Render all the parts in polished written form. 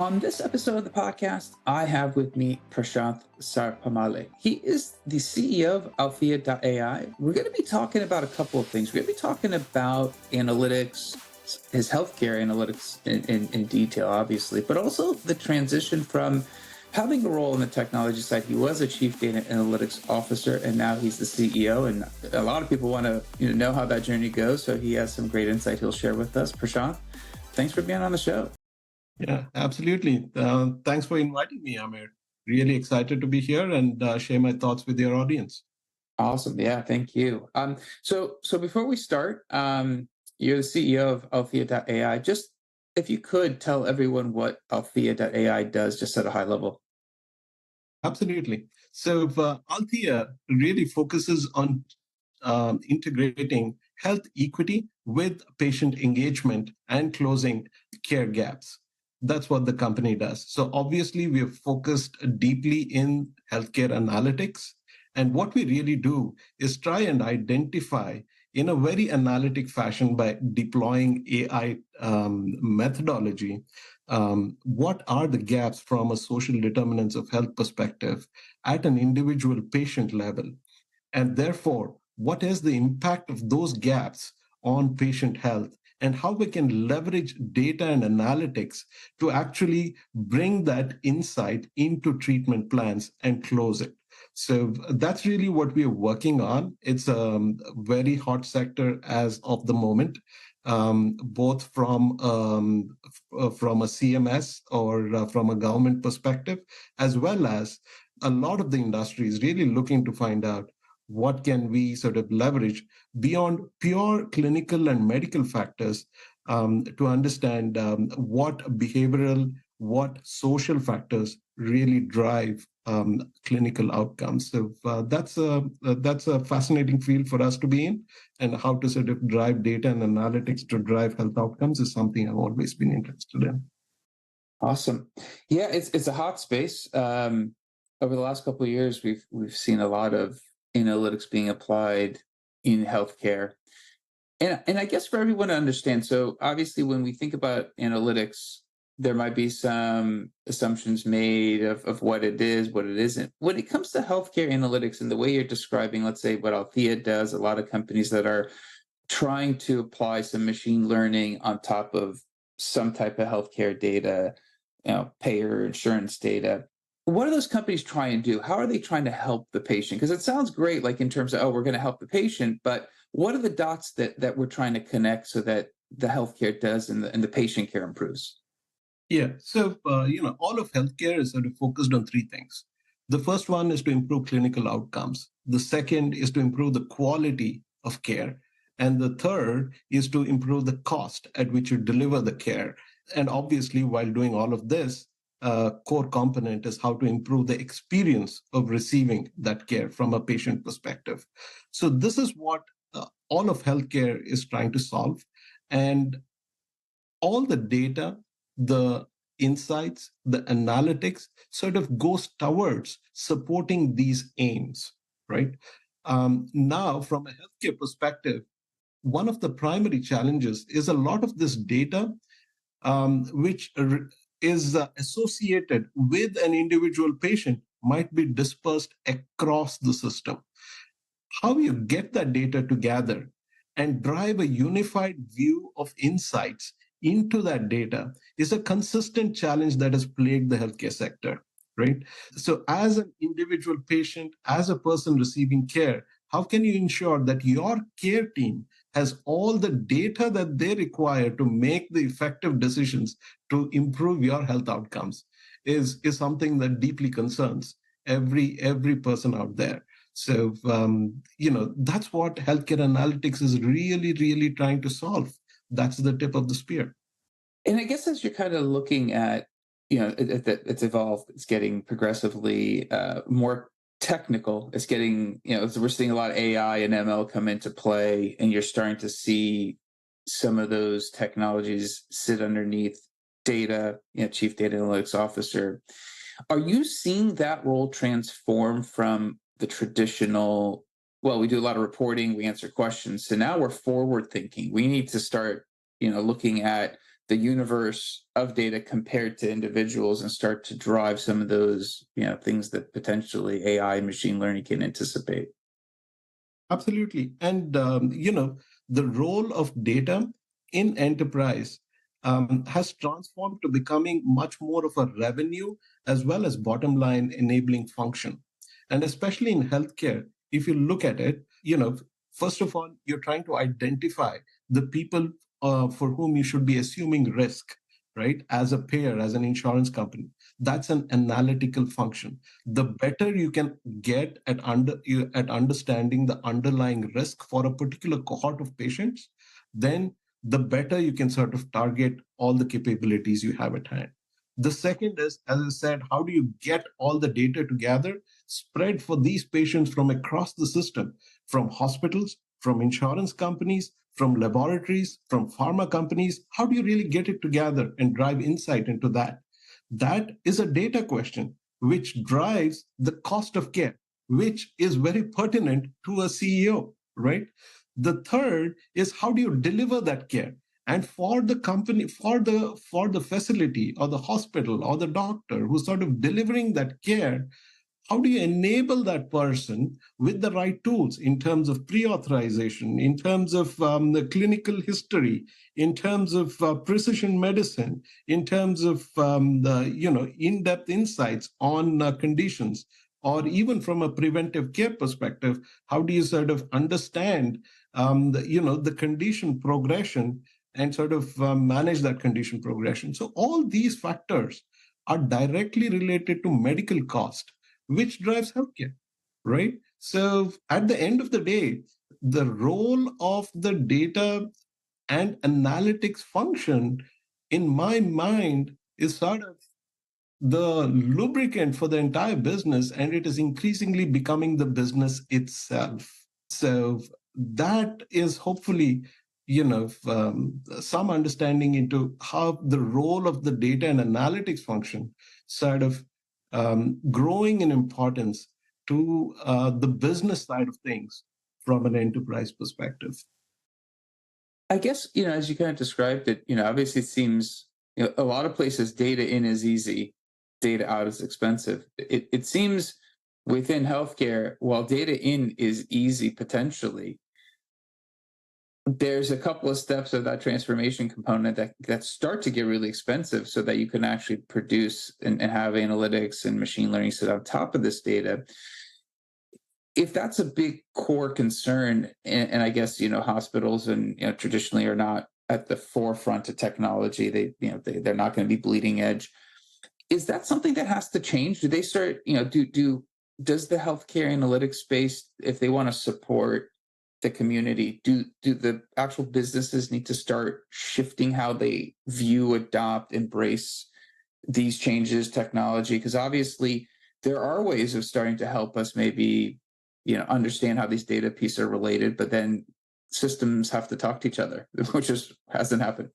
On this episode of the podcast, I have with me Prashanth Sarpamale. He is the CEO of Althea.ai. We're going to be talking about a couple of things. We're going to be talking about analytics, his healthcare analytics in detail, obviously, but also the transition from having a role in the technology side. He was a chief data analytics officer, and now he's the CEO. And a lot of people want to know how that journey goes. So he has some great insight he'll share with us. Prashanth, thanks for being on the show. Yeah, absolutely. Thanks for inviting me, Amir. Really excited to be here and share my thoughts with your audience. Awesome. Yeah, thank you. So before we start, you're the CEO of Althea.ai. Just if you could tell everyone what Althea.ai does, just at a high level. Absolutely. So Althea really focuses on integrating health equity with patient engagement and closing care gaps. That's what the company does. So obviously, we have focused deeply in healthcare analytics. And what we really do is try and identify in a very analytic fashion by deploying AI methodology, what are the gaps from a social determinants of health perspective at an individual patient level. And therefore, what is the impact of those gaps on patient health and how we can leverage data and analytics to actually bring that insight into treatment plans and close it. So that's really what we are working on. It's a very hot sector as of the moment, both from a CMS or from a government perspective, as well as a lot of the industry is really looking to find out what can we sort of leverage beyond pure clinical and medical factors to understand what behavioral, what social factors really drive clinical outcomes. So that's a fascinating field for us to be in, and how to sort of drive data and analytics to drive health outcomes is something I've always been interested in. Awesome. Yeah, it's a hot space. Over the last couple of years, we've seen a lot of analytics being applied in healthcare. And I guess for everyone to understand, so obviously when we think about analytics, there might be some assumptions made of what it is, what it isn't. When it comes to healthcare analytics and the way you're describing, let's say what Althea does, a lot of companies that are trying to apply some machine learning on top of some type of healthcare data, payer insurance data. What are those companies trying to do? How are they trying to help the patient? Because it sounds great, like in terms of, we're going to help the patient, but what are the dots that we're trying to connect so that the healthcare does and the patient care improves? Yeah, so all of healthcare is sort of focused on three things. The first one is to improve clinical outcomes. The second is to improve the quality of care. And the third is to improve the cost at which you deliver the care. And obviously, while doing all of this, core component is how to improve the experience of receiving that care from a patient perspective. So this is what all of healthcare is trying to solve. And all the data, the insights, the analytics sort of goes towards supporting these aims, right? Now, from a healthcare perspective, one of the primary challenges is a lot of this data, which is associated with an individual patient, might be dispersed across the system. How you get that data together and drive a unified view of insights into that data is a consistent challenge that has plagued the healthcare sector, right? So as an individual patient, as a person receiving care, how can you ensure that your care team has all the data that they require to make the effective decisions to improve your health outcomes is something that deeply concerns every person out there. So, that's what healthcare analytics is really, really trying to solve. That's the tip of the spear. And I guess as you're kind of looking at, it's evolved, it's getting progressively more technical. It's getting, we're seeing a lot of AI and ML come into play, and you're starting to see some of those technologies sit underneath data, chief data analytics officer. Are you seeing that role transform from the traditional, well, we do a lot of reporting, we answer questions, so now we're forward thinking. We need to start, looking at the universe of data compared to individuals and start to drive some of those, things that potentially AI and machine learning can anticipate. Absolutely. And, the role of data in enterprise has transformed to becoming much more of a revenue as well as bottom line enabling function. And especially in healthcare, if you look at it, first of all, you're trying to identify the people for whom you should be assuming risk, right? As a payer, as an insurance company. That's an analytical function. The better you can get at understanding the underlying risk for a particular cohort of patients, then the better you can sort of target all the capabilities you have at hand. The second is, as I said, how do you get all the data together, spread for these patients from across the system, from hospitals, from insurance companies, from laboratories, from pharma companies? How do you really get it together and drive insight into that? That is a data question, which drives the cost of care, which is very pertinent to a CEO, right? The third is, how do you deliver that care? And for the company, for the facility or the hospital or the doctor who's sort of delivering that care, how do you enable that person with the right tools in terms of pre-authorization, in terms of the clinical history, in terms of precision medicine, in terms of the in-depth insights on conditions, or even from a preventive care perspective? How do you sort of understand the condition progression and sort of manage that condition progression? So all these factors are directly related to medical cost, which drives healthcare, right? So at the end of the day, the role of the data and analytics function, in my mind, is sort of the lubricant for the entire business, and it is increasingly becoming the business itself. So that is hopefully, some understanding into how the role of the data and analytics function sort of growing in importance to the business side of things from an enterprise perspective. I guess, as you kind of described it, obviously it seems, a lot of places data in is easy, data out is expensive. It seems within healthcare, while data in is easy potentially, there's a couple of steps of that transformation component that start to get really expensive, so that you can actually produce and have analytics and machine learning sit on top of this data. If that's a big core concern, and I guess hospitals and traditionally are not at the forefront of technology, they're not going to be bleeding edge. Is that something that has to change? Do they start, does the healthcare analytics space, if they want to support the community, do the actual businesses need to start shifting how they view, adopt, embrace these changes, technology? Because obviously there are ways of starting to help us maybe understand how these data pieces are related, but then systems have to talk to each other, which hasn't happened.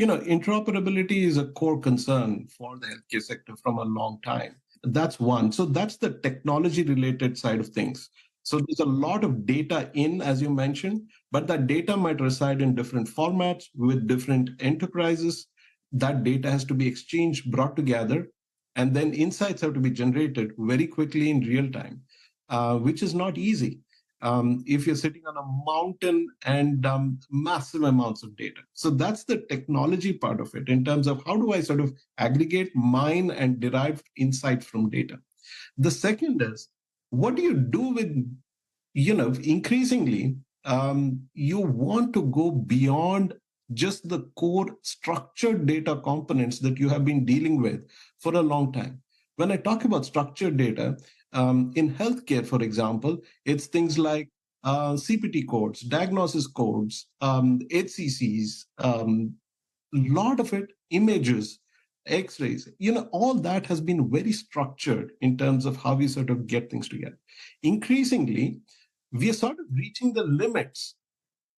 Interoperability is a core concern for the healthcare sector from a long time. That's one. So that's the technology related side of things. So there's a lot of data in, as you mentioned, but that data might reside in different formats with different enterprises. That data has to be exchanged, brought together, and then insights have to be generated very quickly in real time, which is not easy if you're sitting on a mountain and massive amounts of data. So that's the technology part of it in terms of how do I sort of aggregate, mine, and derive insight from data. The second is, what do you do with, increasingly, you want to go beyond just the core structured data components that you have been dealing with for a long time. When I talk about structured data, in healthcare, for example, it's things like CPT codes, diagnosis codes, HCCs, lot of it, images, X-rays, all that has been very structured in terms of how we sort of get things together. Increasingly, we are sort of reaching the limits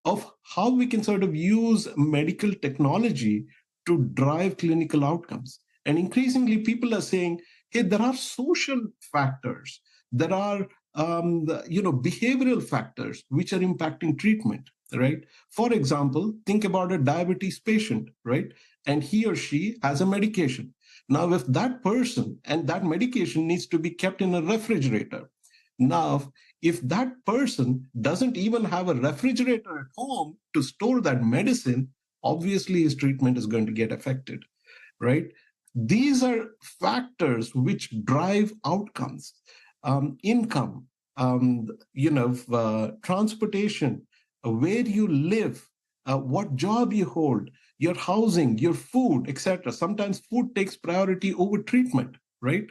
of how we can sort of use medical technology to drive clinical outcomes. And increasingly, people are saying, hey, there are social factors, there are behavioral factors which are impacting treatment. right? For example, think about a diabetes patient, right? And he or she has a medication. Now, if that person and that medication needs to be kept in a refrigerator, now, if that person doesn't even have a refrigerator at home to store that medicine, obviously his treatment is going to get affected, right? These are factors which drive outcomes, income, transportation, where you live, what job you hold, your housing, your food, etc. Sometimes food takes priority over treatment, right?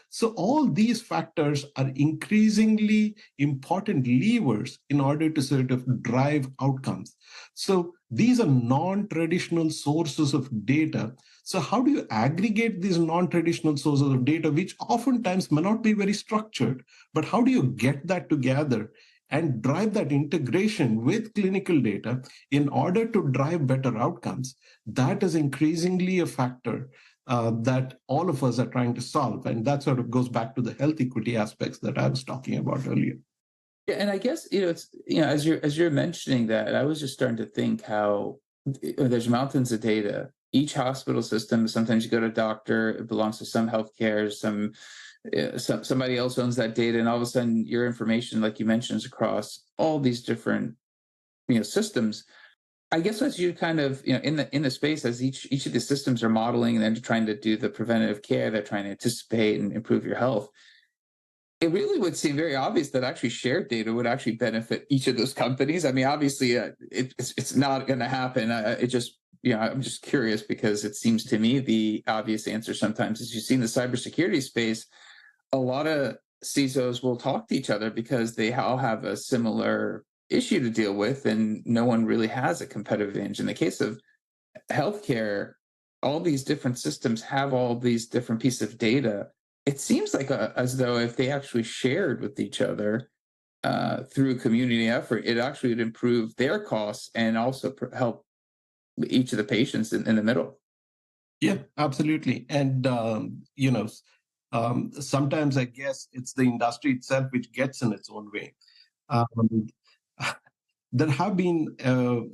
So all these factors are increasingly important levers in order to sort of drive outcomes. So these are non-traditional sources of data. So how do you aggregate these non-traditional sources of data, which oftentimes may not be very structured, but how do you get that together and drive that integration with clinical data in order to drive better outcomes? That is increasingly a factor that all of us are trying to solve. And that sort of goes back to the health equity aspects that I was talking about earlier. Yeah, and I guess it's as you're mentioning that, I was just starting to think how there's mountains of data. Each hospital system, sometimes you go to a doctor, it belongs to some healthcare, somebody else owns that data, and all of a sudden your information, like you mentioned, is across all these different systems. I guess as you kind of in the space, as each of the systems are modeling and then trying to do the preventative care, they're trying to anticipate and improve your health. It really would seem very obvious that actually shared data would actually benefit each of those companies. I mean, obviously, it's not going to happen. It just I'm just curious because it seems to me the obvious answer sometimes is you see in the cybersecurity space, a lot of CISOs will talk to each other because they all have a similar issue to deal with, and no one really has a competitive advantage. In the case of healthcare, all these different systems have all these different pieces of data. It seems like as though if they actually shared with each other through community effort, it actually would improve their costs and also help each of the patients in the middle. Yeah, absolutely. And, sometimes I guess it's the industry itself which gets in its own way. Um, there have been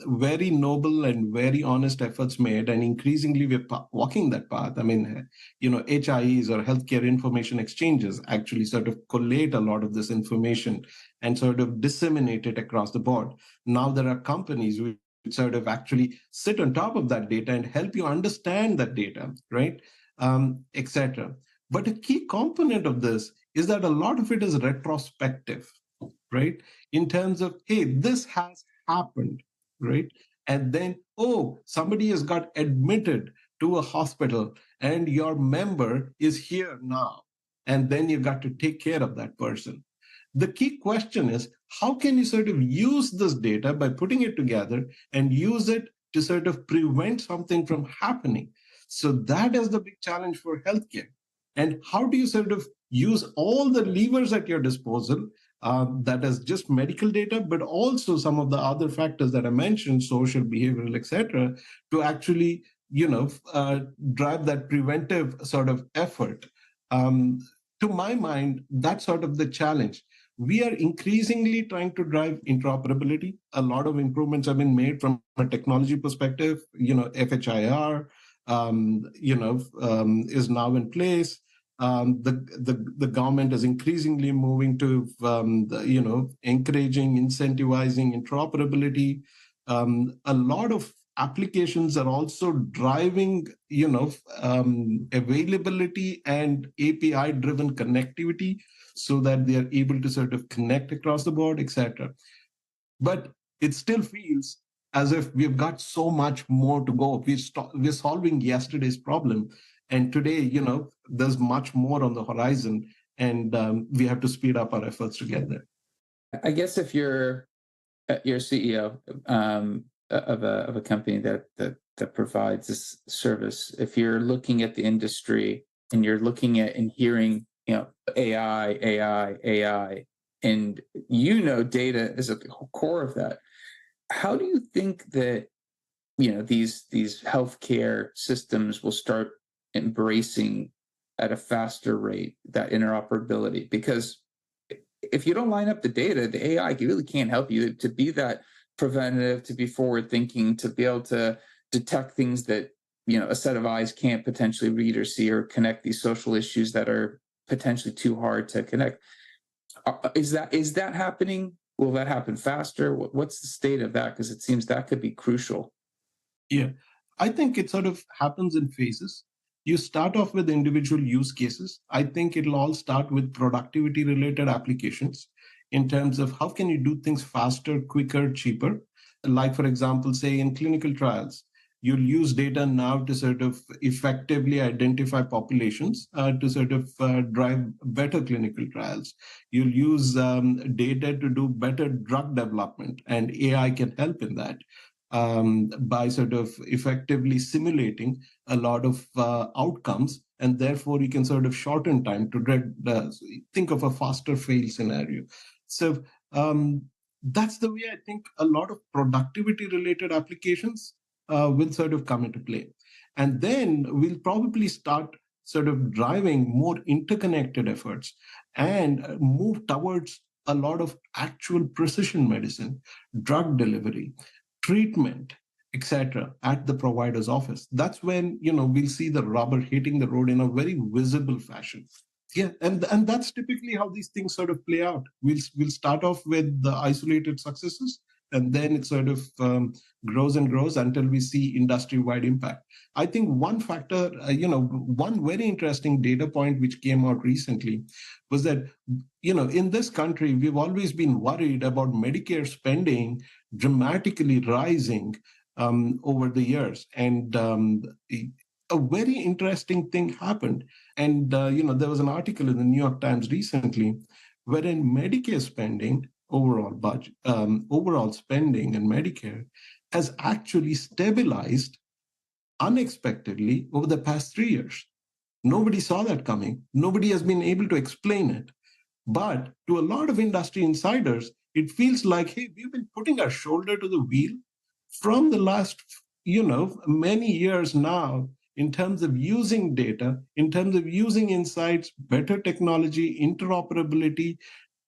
very noble and very honest efforts made, and increasingly we're walking that path. I mean, HIEs or healthcare information exchanges actually sort of collate a lot of this information and sort of disseminate it across the board. Now there are companies which sort of actually sit on top of that data and help you understand that data, right? Etc. But a key component of this is that a lot of it is retrospective, right? In terms of, hey, this has happened, right? And then, oh, somebody has got admitted to a hospital and your member is here now. And then you got to take care of that person. The key question is, how can you sort of use this data by putting it together and use it to sort of prevent something from happening? So that is the big challenge for healthcare. And how do you sort of use all the levers at your disposal, that is just medical data, but also some of the other factors that I mentioned, social, behavioral, etc., to actually, drive that preventive sort of effort? Um, to my mind, that's sort of the challenge. We are increasingly trying to drive interoperability. A lot of improvements have been made from a technology perspective. FHIR, is now in place. The government is increasingly moving to encouraging, incentivizing interoperability. A lot of applications are also driving availability and API driven connectivity so that they are able to sort of connect across the board, etc. But it still feels as if we've got so much more to go. We're solving yesterday's problem, and today, there's much more on the horizon, and we have to speed up our efforts to get there. I guess if you're CEO of a company that provides this service, if you're looking at the industry and you're looking at and hearing AI, and data is at the core of that, how do you think that these healthcare systems will start embracing at a faster rate that interoperability? Because if you don't line up the data, the AI really can't help you to be that preventative, to be forward thinking, to be able to detect things that a set of eyes can't potentially read or see, or connect these social issues that are potentially too hard to connect. Is that happening? Will that happen faster? What's the state of that? Because it seems that could be crucial. Yeah, I think it sort of happens in phases. You start off with individual use cases. I think it'll all start with productivity related applications in terms of how can you do things faster, quicker, cheaper. Like, for example, say in clinical trials, you'll use data now to sort of effectively identify populations to sort of drive better clinical trials. You'll use data to do better drug development, and AI can help in that by sort of effectively simulating a lot of outcomes, and therefore you can sort of shorten time to think of a faster fail scenario. So that's the way I think a lot of productivity related applications will sort of come into play. And then we'll probably start sort of driving more interconnected efforts and move towards a lot of actual precision medicine, drug delivery, treatment, etc., at the provider's office. That's when we'll see the rubber hitting the road in a very visible fashion. Yeah, and that's typically how these things sort of play out. We'll start off with the isolated successes, and then it sort of grows and grows until we see industry-wide impact. I think one factor, one very interesting data point which came out recently was that, in this country, we've always been worried about Medicare spending dramatically rising over the years. And a very interesting thing happened. And, there was an article in the New York Times recently wherein Medicare spending, overall spending in Medicare has actually stabilized unexpectedly over the past 3 years. Nobody saw that coming. Nobody has been able to explain it. But to a lot of industry insiders, it feels like, hey, we've been putting our shoulder to the wheel from the last, many years now, in terms of using data, in terms of using insights, better technology, interoperability,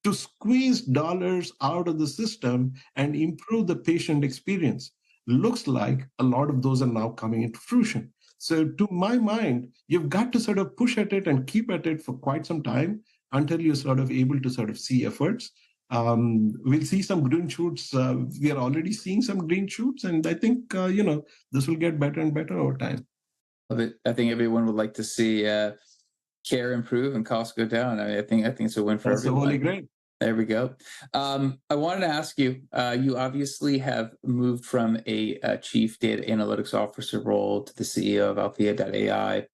to squeeze dollars out of the system and improve the patient experience. Looks like a lot of those are now coming into fruition. So, to my mind, you've got to sort of push at it and keep at it for quite some time until you're sort of able to sort of see efforts. We'll see some green shoots. We are already seeing some green shoots, and I think this will get better and better over time. I think everyone would like to see care improve and costs go down. I think it's a win for That's the everyone. holy grail. There we go. I wanted to ask you, you obviously have moved from a chief data analytics officer role to the CEO of Althea.ai.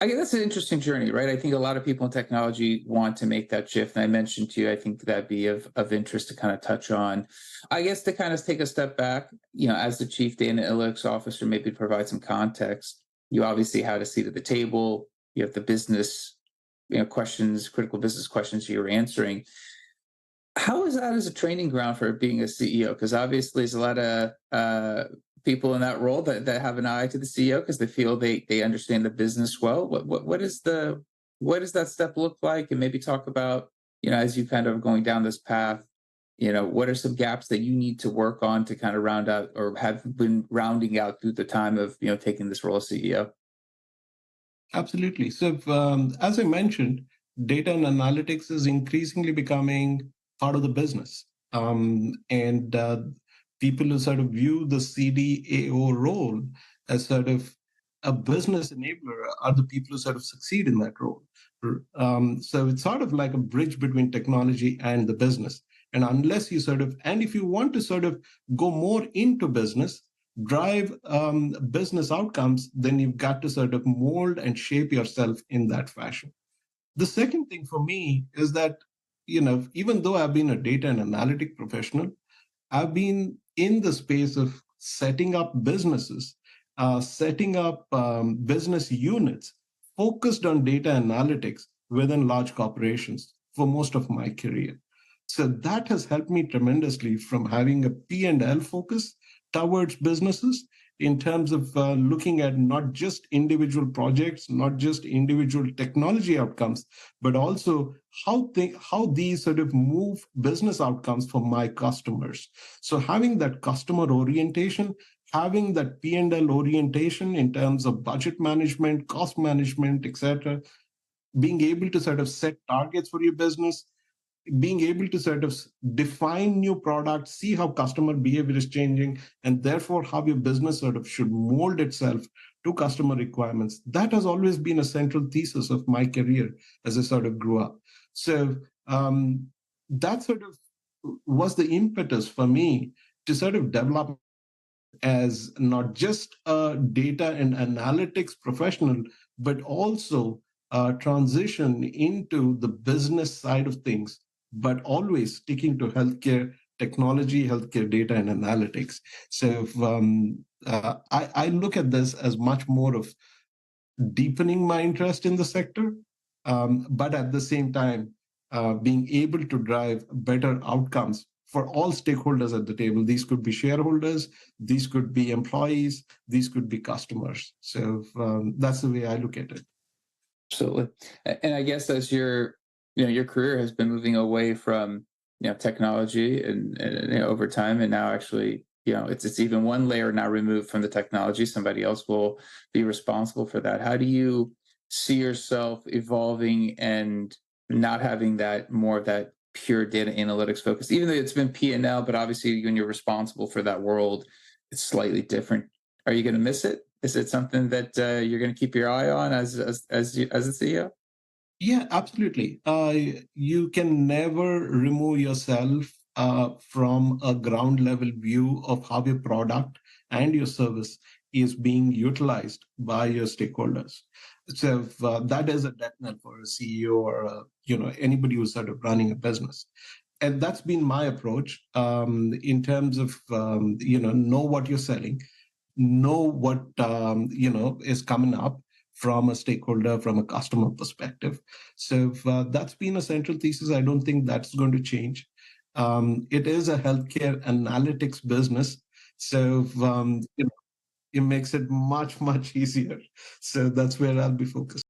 I guess that's an interesting journey, right? I think a lot of people in technology want to make that shift. And I mentioned to you, I think that'd be of interest to kind of touch on. I guess to kind of take a step back, as the chief data analytics officer, maybe provide some context. You obviously had a seat at the table. You have the business, questions, critical business questions you're answering. How is that as a training ground for being a CEO? Because obviously there's a lot of people in that role that have an eye to the CEO because they feel they understand the business well. What is what does that step look like? And maybe talk about, as you kind of going down this path, what are some gaps that you need to work on to kind of round out, or have been rounding out through the time of taking this role as CEO? Absolutely. So, as I mentioned, data and analytics is increasingly becoming part of the business. And people who sort of view the CDAO role as sort of a business enabler are the people who sort of succeed in that role. So it's sort of like a bridge between technology and the business. And unless you and if you want to sort of go more into business, drive business outcomes, then you've got to sort of mold and shape yourself in that fashion. The second thing for me is that, even though I've been a data and analytic professional, I've been in the space of setting up businesses, setting up business units focused on data analytics within large corporations for most of my career. So that has helped me tremendously from having a P&L focus towards businesses in terms of looking at not just individual projects, not just individual technology outcomes, but also how these sort of move business outcomes for my customers. So having that customer orientation, having that P&L orientation in terms of budget management, cost management, etc., being able to sort of set targets for your business, being able to sort of define new products, see how customer behavior is changing, and therefore how your business sort of should mold itself to customer requirements. That has always been a central thesis of my career as I sort of grew up. So that sort of was the impetus for me to sort of develop as not just a data and analytics professional, but also transition into the business side of things, but always sticking to healthcare technology, healthcare data and analytics. So I look at this as much more of deepening my interest in the sector, but at the same time, being able to drive better outcomes for all stakeholders at the table. These could be shareholders, these could be employees, these could be customers. So that's the way I look at it. Absolutely. And I guess as your career has been moving away from, technology and over time, and now actually, it's even one layer now removed from the technology. Somebody else will be responsible for that. How do you see yourself evolving and not having that more of that pure data analytics focus, even though it's been P&L, but obviously when you're responsible for that world, it's slightly different. Are you going to miss it? Is it something that you're going to keep your eye on as a CEO? Yeah, absolutely. You can never remove yourself from a ground level view of how your product and your service is being utilized by your stakeholders. So that is a death knell for a CEO or anybody who's sort of running a business. And that's been my approach in terms of know what you're selling, know what is coming up from a stakeholder, from a customer perspective. So that's been a central thesis. I don't think that's going to change. It is a healthcare analytics business, so it makes it much, much easier. So that's where I'll be focused.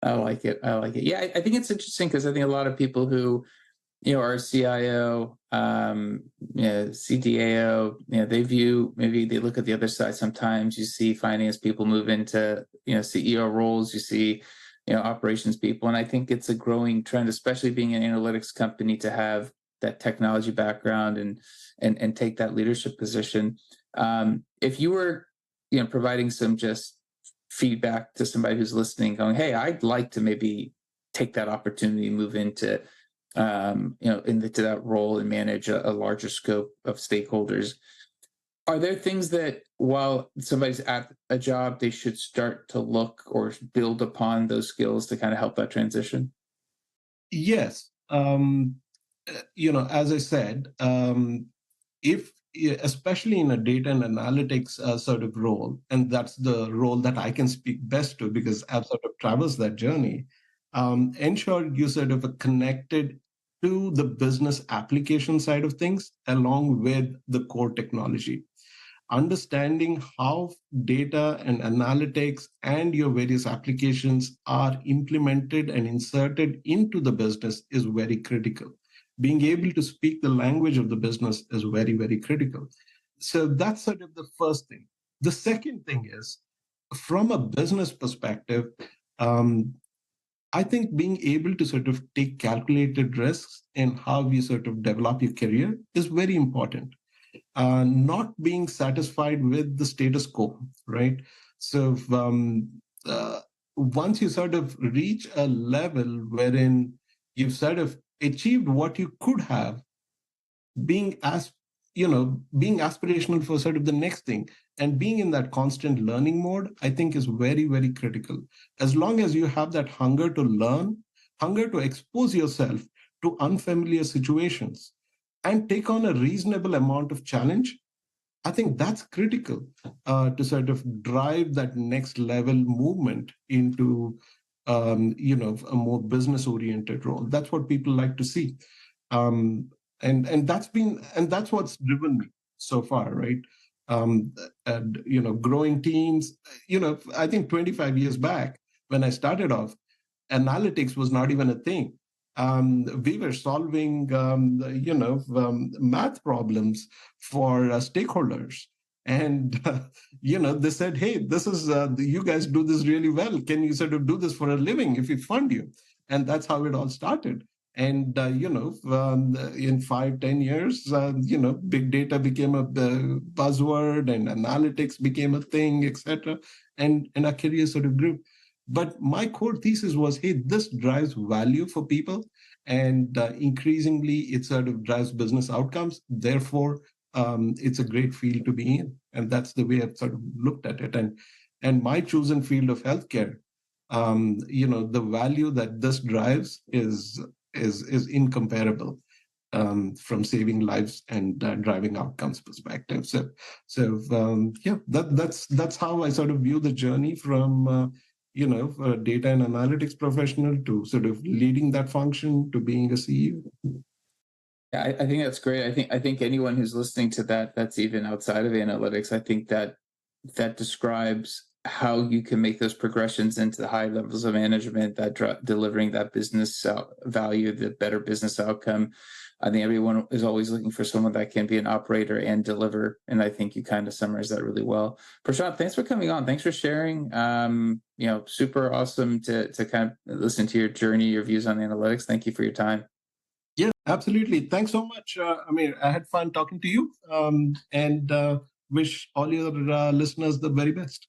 I like it. I like it. Yeah, I think it's interesting because I think a lot of people who our CIO, CDAO, they look at the other side. Sometimes you see finance people move into, CEO roles, you see, operations people. And I think it's a growing trend, especially being an analytics company, to have that technology background and take that leadership position. If you were, providing some just feedback to somebody who's listening, going, hey, I'd like to maybe take that opportunity, move into into that role and manage a larger scope of stakeholders. Are there things that while somebody's at a job, they should start to look or build upon those skills to kind of help that transition? Yes. As I said, if especially in a data and analytics sort of role, and that's the role that I can speak best to because I've sort of traversed that journey, ensure you sort of are connected to the business application side of things along with the core technology. Understanding how data and analytics and your various applications are implemented and inserted into the business is very critical. Being able to speak the language of the business is very, very critical. So that's sort of the first thing. The second thing is, from a business perspective, I think being able to sort of take calculated risks in how you sort of develop your career is very important. Not being satisfied with the status quo, right? So once you sort of reach a level wherein you've sort of achieved what you could have, being being aspirational for sort of the next thing and being in that constant learning mode, I think is very, very critical. As long as you have that hunger to learn, hunger to expose yourself to unfamiliar situations and take on a reasonable amount of challenge, I think that's critical to sort of drive that next level movement into a more business oriented role. That's what people like to see. And that's what's driven me so far, right? and growing teams. I think 25 years back when I started off, analytics was not even a thing. We were solving, math problems for stakeholders. And, they said, hey, this is, you guys do this really well. Can you sort of do this for a living if we fund you? And that's how it all started. And, in 5-10 years, big data became a buzzword and analytics became a thing, etc. And our career sort of grew. But my core thesis was, hey, this drives value for people, and increasingly it sort of drives business outcomes. Therefore, it's a great field to be in, and that's the way I've sort of looked at it. And my chosen field of healthcare, the value that this drives is incomparable, from saving lives and driving outcomes perspective. Yeah, that's how I sort of view the journey from a data and analytics professional to sort of leading that function to being a CEO. Yeah, I think that's great. I think anyone who's listening to that, that's even outside of analytics, I think that describes how you can make those progressions into the high levels of management, that delivering that business value, the better business outcome. I think everyone is always looking for someone that can be an operator and deliver, and I think you kind of summarize that really well. Prashanth, thanks for coming on. Thanks for sharing. Super awesome to kind of listen to your journey, your views on analytics. Thank you for your time. Yeah, absolutely. Thanks so much. I had fun talking to you, and wish all your listeners the very best.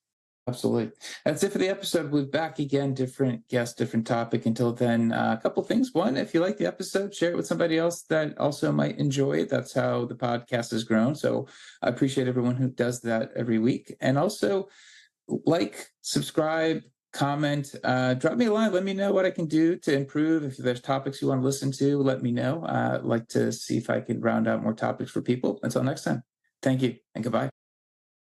Absolutely. That's it for the episode. We'll be back again, different guest, different topic. Until then, a couple things. One, if you like the episode, share it with somebody else that also might enjoy it. That's how the podcast has grown. So I appreciate everyone who does that every week. And also, like, subscribe, comment, drop me a line. Let me know what I can do to improve. If there's topics you want to listen to, let me know. I'd like to see if I can round out more topics for people. Until next time, thank you and goodbye.